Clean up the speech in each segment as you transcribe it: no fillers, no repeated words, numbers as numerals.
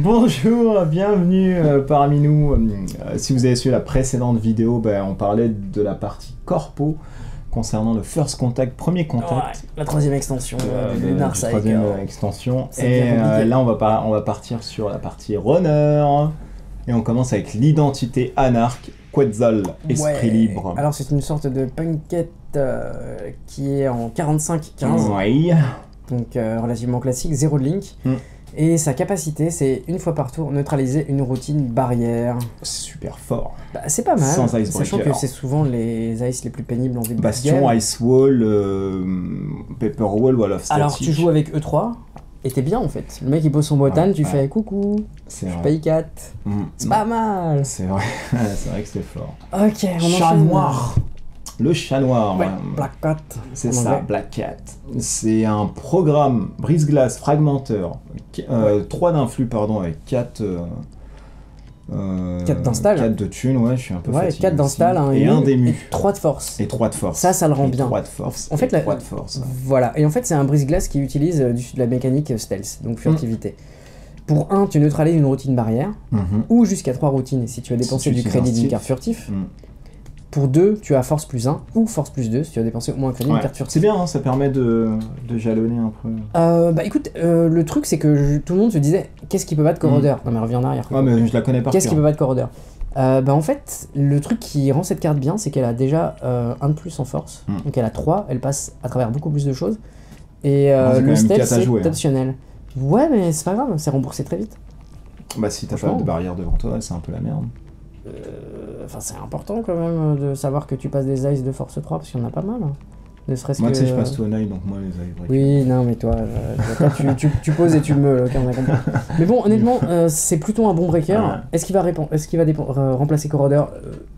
Bonjour, bienvenue parmi nous. Si vous avez suivi la précédente vidéo, on parlait de la partie corpo concernant le First Contact, premier contact. Ouais, la troisième extension de Lunar Cycle. Troisième extension. Et là, on va partir sur la partie runner. Et on commence avec l'identité anarque, Quetzal, esprit libre. Alors c'est une sorte de punkette qui est en 45-15. Oui. Donc relativement classique, 0 de link. Et sa capacité, c'est une fois par tour neutraliser une routine barrière. C'est super fort. Bah, c'est pas mal, sans icebreaker. Sachant que c'est souvent les ice les plus pénibles en début de game. Bastion, Ice Wall, Paper Wall, Wall of Static. Alors tu joues avec E3, et t'es bien en fait. Le mec il pose son botane, tu fais coucou, je paye 4. C'est pas mal. C'est vrai, c'est vrai que c'est fort. Ok, on Chat enchaîne. noir. Le chat noir. Ouais, Black Cat. C'est ça, Black Cat. C'est un programme brise-glace fragmenteur, 3 d'influx, pardon, avec 4 d'install. 4 de thunes, ouais, je suis un peu fatigué. 4 d'install, et 1 d'ému. Et 3 de force. Et 3 de force. Ça le rend bien. 3 de force. En fait, 3 de force. Voilà, et en fait, c'est un brise-glace qui utilise de la mécanique stealth, donc furtivité. Pour 1, tu neutralises une routine barrière, ou jusqu'à 3 routines si tu as dépensé du crédit d'une carte furtif. Pour 2, tu as force plus 1 ou force plus 2 si tu as dépensé au moins un crédit d'une carte furtive. C'est bien, hein, ça permet de jalonner un peu. Bah écoute, le truc c'est que tout le monde se disait qu'est-ce qui peut battre Corrodeur. Non mais reviens en arrière. Ouais, mais je la connais pas. Qu'est-ce qui peut battre Corrodeur. Bah en fait, le truc qui rend cette carte bien, c'est qu'elle a déjà 1 de plus en force. Donc elle a 3, elle passe à travers beaucoup plus de choses. Et le stealth c'est optionnel. Ouais mais c'est pas grave, c'est remboursé très vite. Bah si t'as pas de barrière devant toi, c'est un peu la merde. Enfin, c'est important quand même de savoir que tu passes des ice de force 3 parce qu'il y en a pas mal. Hein. Ne serait-ce moi, que. tu sais, je passe tout un œil donc moi, les ice. Oui, non, mais toi, tu poses et tu me. On a compris. Mais bon, honnêtement, c'est plutôt un bon breaker. Est-ce qu'il va remplacer Corrodeur?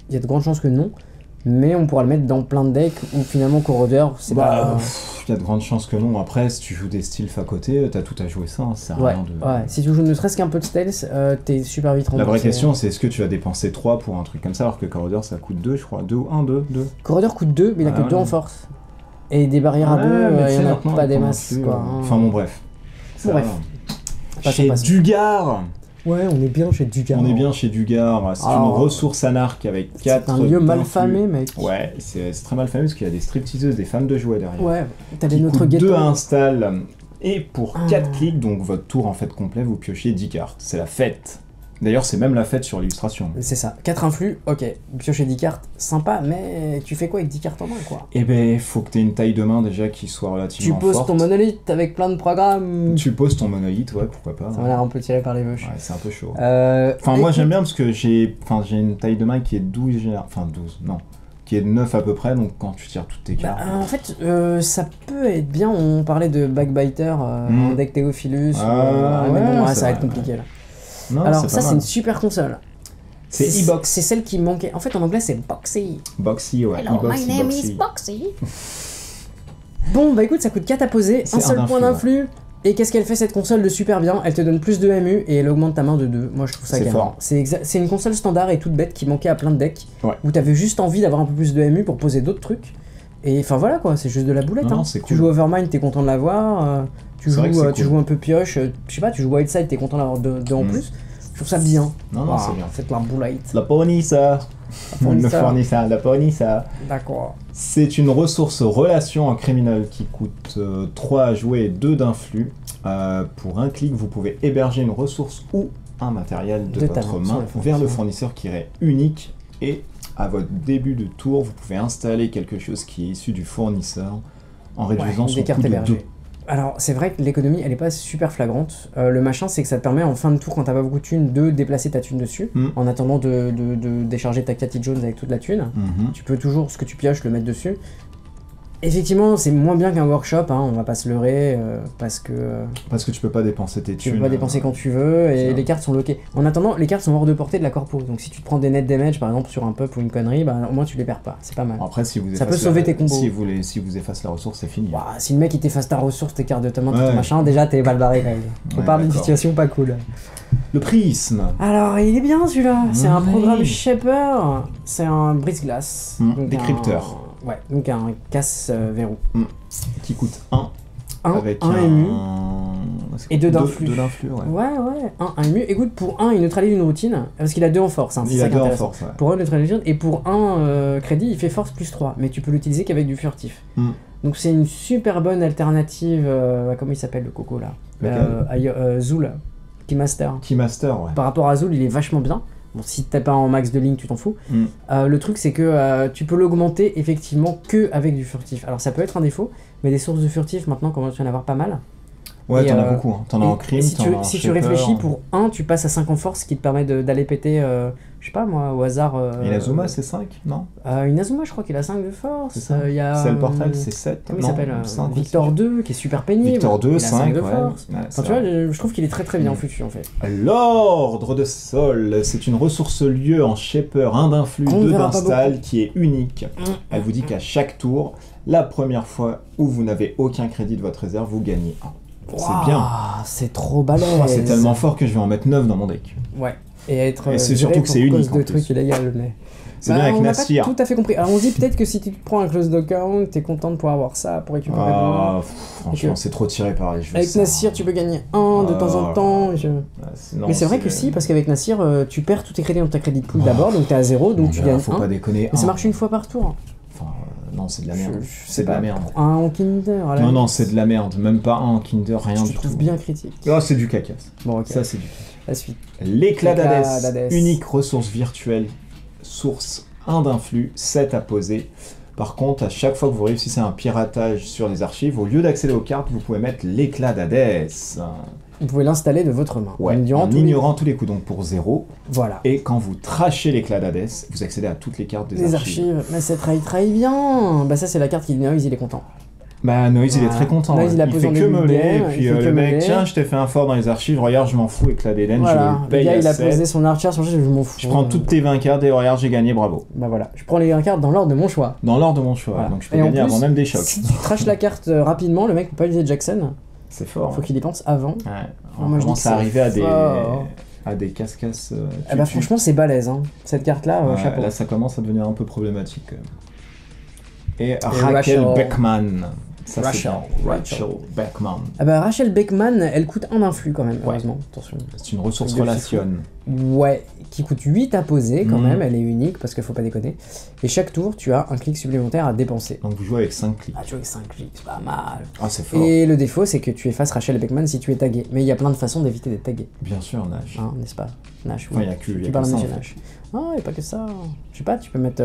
Il y a de grandes chances que non. Mais on pourra le mettre dans plein de decks où finalement Corrodeur, c'est pas. Il y a de grandes chances que non. Après, si tu joues des styles à côté, t'as tout à jouer ça. Ça sert à rien de... Ouais, si tu joues ne serait-ce qu'un peu de stealth, t'es super vite remboursé. La vraie question, c'est est-ce que tu vas dépenser 3 pour un truc comme ça alors que Corrodeur ça coûte 2, je crois. 2 ou 1, 2. Corrodeur coûte 2, mais il a que 2 en force. Et des barrières à 2, il y en a pas des masses. Quoi. Enfin bon, bref. Bref. Chez Dugar. Ouais, on est bien chez Dugar. On est bien chez Dugar. C'est une ressource anarque avec 4. C'est un lieu mal famé, mec. Ouais, c'est très mal famé parce qu'il y a des stripteaseuses, des femmes de jouets derrière. Ouais, t'avais notre ghetto. 2 install. Et pour 4 clics, donc votre tour en fait complet, vous piochez 10 cartes. C'est la fête. D'ailleurs, c'est même la fête sur l'illustration. C'est ça. 4 influx, ok. Piocher 10 cartes, sympa, mais tu fais quoi avec 10 cartes en main, quoi? Eh ben, faut que t'aies une taille de main déjà qui soit relativement forte. Tu poses ton monolithe avec plein de programmes. Tu poses ton monolithe, ouais, pourquoi pas. Ça m'a l'air un peu tiré par les veuches. Ouais, c'est un peu chaud. Enfin, moi j'aime bien parce que j'ai une taille de main qui est 12, enfin 12, non. Qui est de 9 à peu près, donc quand tu tires toutes tes cartes... en fait, ça peut être bien, on parlait de Backbiter, deck Theophilus, mais bon, ça va être compliqué là. Non, alors ça c'est une super console. C'est e-box. C'est celle qui manquait. En fait en anglais c'est Boxy. Boxy, ouais. Hello, my name is Boxy. Bon bah écoute, ça coûte 4 à poser, un seul point d'influx. Et qu'est-ce qu'elle fait cette console de super bien? Elle te donne plus de MU et elle augmente ta main de 2. Moi je trouve ça gagnant. C'est une console standard et toute bête qui manquait à plein de decks. Où t'avais juste envie d'avoir un peu plus de MU pour poser d'autres trucs. Et enfin voilà quoi, c'est juste de la boulette. Non, Tu joues Overmind, t'es content de l'avoir. Tu joues un peu pioche, je sais pas, tu joues Wildside, t'es content d'avoir 2 en plus. Je trouve ça bien. Non, c'est bien. C'est la boulette. La fournisseur. Le fournisseur, la fournisseur. D'accord. C'est une ressource relation en criminel qui coûte 3 à jouer et 2 d'influx. Pour un clic, vous pouvez héberger une ressource ou un matériel de votre main vers le fournisseur qui est unique. Et à votre début de tour, vous pouvez installer quelque chose qui est issu du fournisseur en réduisant son coût de 2. Alors c'est vrai que l'économie elle est pas super flagrante. Le machin c'est que ça te permet en fin de tour quand t'as pas beaucoup de thunes de déplacer ta thune dessus en attendant de décharger ta Cathy Jones avec toute la thune. Tu peux toujours ce que tu pioches le mettre dessus. Effectivement c'est moins bien qu'un workshop, hein, on va pas se leurrer parce que tu peux pas dépenser tes thunes. Tu peux pas dépenser quand tu veux et les cartes sont loquées. En attendant les cartes sont hors de portée de la corpo, donc si tu te prends des net damage par exemple sur un pup ou une connerie, bah au moins tu les perds pas, c'est pas mal. Après si vous ça peut sauver tes combos. Si vous effacez la ressource c'est fini. Bah, si le mec il t'efface ta ressource, tes cartes de ta main, ton machin, déjà t'es mal barré quand même. On parle d'une situation pas cool. Le prisme. Alors il est bien celui-là, c'est un programme Shaper, c'est un brise-glace. Décrypteur. Ouais, donc un casse-verrou. Qui coûte 1. Avec un MU. Et 2 d'influx. 2 d'influx, ouais. Ouais. 1 ému. Écoute, pour 1, il neutralise une routine, parce qu'il a 2 en force. Hein, il a 2 en force, ouais. Pour 1, il neutralise une, et pour 1 crédit, il fait force plus 3, mais tu peux l'utiliser qu'avec du furtif. Donc c'est une super bonne alternative, comment il s'appelle le coco là Zool, Keymaster. Keymaster, ouais. Par rapport à Zool, il est vachement bien. Bon, si t'as pas en max de ligne, tu t'en fous. Le truc, c'est que tu peux l'augmenter effectivement que avec du furtif. Alors ça peut être un défaut, mais des sources de furtif, maintenant, comment tu vas en avoir pas mal. Ouais, t'en as beaucoup. Hein. T'en as en crime, si tu réfléchis, pour 1, tu passes à 5 en force, qui te permet d'aller péter, je sais pas moi, au hasard... Inazuma, c'est 5, non Inazuma, je crois qu'il a 5 de force. C'est le Portal, c'est 7. Comment il s'appelle Victor 2, qui est super pénible. Victor 2, 5 de force. Ouais, enfin, tu vois, je trouve qu'il est très très bien foutu en fait. L'Ordre de Sol, c'est une ressource lieu en Shaper, 1 d'influx, 2 d'install, qui est unique. Elle vous dit qu'à chaque tour, la première fois où vous n'avez aucun crédit de votre réserve, vous gagnez 1. C'est bien. C'est trop balèze. C'est tellement fort que je vais en mettre 9 dans mon deck. Ouais. Et c'est surtout que c'est unique. De trucs illégaux, mais... C'est bien avec Nassir. On n'a pas tout à fait compris. Alors on se dit peut-être que si tu te prends un close account, t'es content de pouvoir avoir ça pour récupérer de loin. Franchement, c'est trop tiré par les cheveux. Avec Nassir, tu peux gagner 1 de temps en temps. Mais c'est vrai que si, parce qu'avec Nassir, tu perds tous tes crédits dans ta crédit pool d'abord, donc t'es à 0, donc tu gagnes 1. Faut pas déconner. Mais ça marche une fois par tour. Enfin, non, c'est de la merde. C'est de la merde. 1 en Kinder. Non, c'est de la merde. Même pas 1 en Kinder, rien du tout. Je trouve bien critique. Ah, c'est du cacasse. Bon, ok. Ça, c'est du cacasse. La suite. L'éclat d'Hadès. Unique ressource virtuelle. Source 1 d'influx, 7 à poser. Par contre, à chaque fois que vous réussissez un piratage sur les archives, au lieu d'accéder aux cartes, vous pouvez mettre l'éclat d'Hadès. Vous pouvez l'installer de votre main. Ouais, en ignorant tous les coups, donc pour 0. Voilà. Et quand vous trachez l'éclat d'Hadès, vous accédez à toutes les cartes des archives. Mais c'est très bien. Bah ça c'est la carte qui dit Noise, il est content. Bah Noise il est très content. Noise, il fait que meuler, et puis le mec, tiens, je t'ai fait un fort dans les archives, regarde, je m'en fous, éclat d'Eden, je le paye. Le gars, il a 7. posé son archer sur le jeu, je m'en fous. Je prends toutes tes 20 cartes et regarde, j'ai gagné, bravo. Bah voilà, je prends les 20 cartes dans l'ordre de mon choix. Dans l'ordre de mon choix, donc je peux gagner avant même des chocs. Si tu trashes la carte rapidement, le mec peut pas utiliser Jackson. C'est fort. Faut qu'il y pense avant. Ouais. On commence à arriver à des cascasses. Bah franchement c'est balèze hein. Cette carte là, chapeau. Là ça commence à devenir un peu problématique quand même. Et Rachel Beckman. Ça, Rachel Beckman. Ah bah Rachel Beckman, elle coûte 1 d'influx quand même, heureusement. Attention. C'est une ressource relation. Ouais, qui coûte 8 à poser quand même, elle est unique parce qu'il faut pas déconner. Et chaque tour, tu as un clic supplémentaire à dépenser. Donc vous jouez avec 5 clics. Ah, tu joues avec 5 clics, c'est pas mal. Ah, c'est fort. Et le défaut, c'est que tu effaces Rachel Beckman si tu es tagué. Mais il y a plein de façons d'éviter d'être tagué. Bien sûr, Nash. Hein, n'est-ce pas Nash, oui. Enfin, il y a que tu parles de ça, Nash. Ah, il n'y a pas que ça. Je sais pas, tu peux mettre,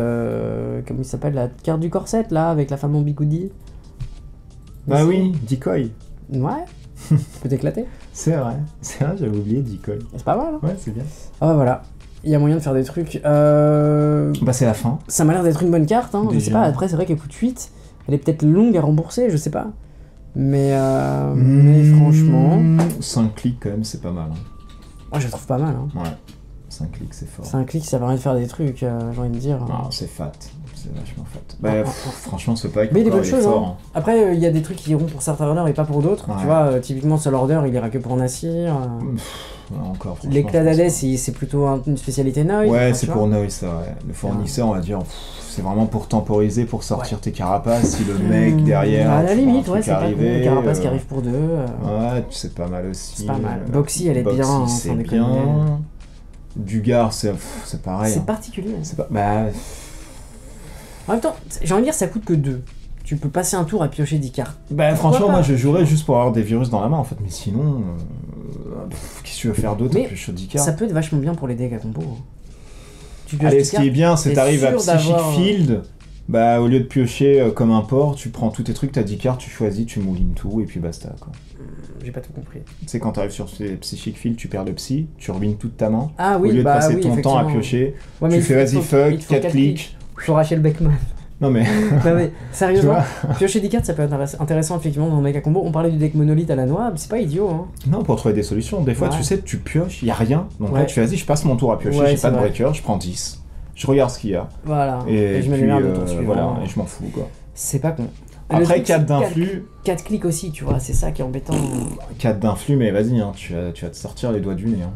comment il s'appelle, la carte du corset là, avec la femme en bigoudi. Bah oui, Decoy. Ouais, tu peux t'éclater. C'est vrai, j'avais oublié Decoy. C'est pas mal, hein. Ouais, c'est bien. Ah bah voilà, il y a moyen de faire des trucs. Bah c'est la fin. Ça m'a l'air d'être une bonne carte, hein. Je sais pas, après c'est vrai qu'elle coûte 8. Elle est peut-être longue à rembourser, je sais pas. Mais franchement... 5 clics quand même, c'est pas mal. Hein. Moi je la trouve pas mal. Hein. Ouais, 5 clics c'est fort. 5 clics ça permet de faire des trucs, j'ai envie de dire. Non, c'est fat. C'est vachement fat. Bah, franchement, c'est pas avec mais il y a des bonnes choses. Hein. Après, il y a des trucs qui iront pour certains runners et pas pour d'autres. Ouais. Tu vois, typiquement Soul Order, il ira que pour Nassir. Encore. L'éclat d'Hadès, c'est plutôt une spécialité Noise. Ouais, c'est pour Noise, ça. Ouais. Le fournisseur, on va dire, c'est vraiment pour temporiser, pour sortir tes carapaces. Si le mec derrière. À la limite, ouais, c'est pas cool. Une carapace qui arrive pour 2. Ouais, c'est pas mal aussi. C'est pas mal. Boxy, elle est bien. C'est bien. Dugar, c'est pareil. C'est particulier. C'est pas. Bah. En même temps, j'ai envie de dire, ça coûte que 2. Tu peux passer un tour à piocher 10 cartes. Bah franchement, moi je jouerais juste pour avoir des virus dans la main en fait, mais sinon, qu'est-ce que tu veux faire d'autre à piocher 10 cartes? Ça peut être vachement bien pour les decks à combo. Allez, ce qui est bien, c'est t'arrives à Psychic Field, bah au lieu de piocher comme un port, tu prends tous tes trucs, t'as 10 cartes, tu choisis, tu moulines tout, et puis basta quoi. J'ai pas tout compris. Tu sais, quand t'arrives sur Psychic Field, tu perds le psy, tu ruines toute ta main. Ah oui, au lieu de passer ton temps à piocher, tu fais vas-y fuck, 4 clics. Pour Rachel Beckman. Non mais... non mais sérieusement, piocher des cartes ça peut être intéressant effectivement dans le mec à combo. On parlait du deck monolithe à la noix, c'est pas idiot hein. Non, pour trouver des solutions. Des fois tu sais, tu pioches, y a rien. Donc là tu fais vas-y, je passe mon tour à piocher, j'ai pas de breaker, je prends 10. Je regarde ce qu'il y a. Voilà. Et je me mets de ton suivant. Voilà, et je m'en fous quoi. C'est pas con. Après 4 d'influx... 4 clics aussi, tu vois, c'est ça qui est embêtant. 4 d'influx, mais vas-y, hein, tu vas te sortir les doigts du nez. Hein.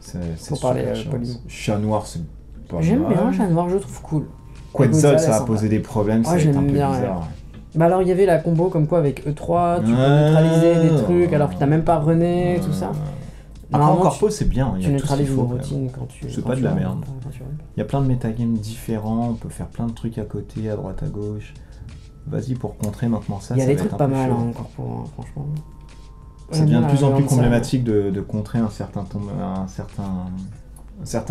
C'est pour parler poliment. Chat noir, c'est pas J'aime bien Chat noir, je trouve cool. Quetzal, ça a posé des problèmes, c'est un peu bien, bizarre. Ouais. Bah alors il y avait la combo comme quoi avec E3, tu peux neutraliser des trucs alors que t'as même pas René, tout ça. Après en corpo c'est bien, tu neutralises une routine quand tu... C'est pas de la merde. Il y a plein de metagames différents, on peut faire plein de trucs à côté, à droite, à gauche. Vas-y pour contrer maintenant ça. Il y a des trucs pas mal en corpo, franchement. Ça devient de plus en plus problématique de contrer un certain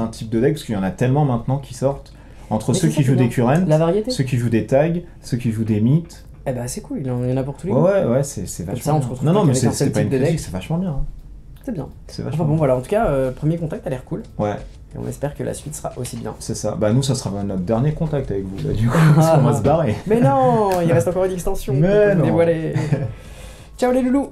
type de deck, parce qu'il y en a tellement maintenant qui sortent. Entre ceux qui jouent des currents, ceux qui jouent des tags, ceux qui jouent des mythes. Eh bah c'est cool, il y en a pour tous les goûts. Ouais, c'est vachement bien. Non, mais c'est pas une critique, c'est vachement bien. C'est bien. Enfin bon, voilà, en tout cas, premier contact a l'air cool. Ouais. Et on espère que la suite sera aussi bien. C'est ça. Bah nous, ça sera notre dernier contact avec vous, là, du coup, parce qu'on va se barrer. Mais non, il reste encore une extension. Mais non. Dévoiler. Ciao les loulous.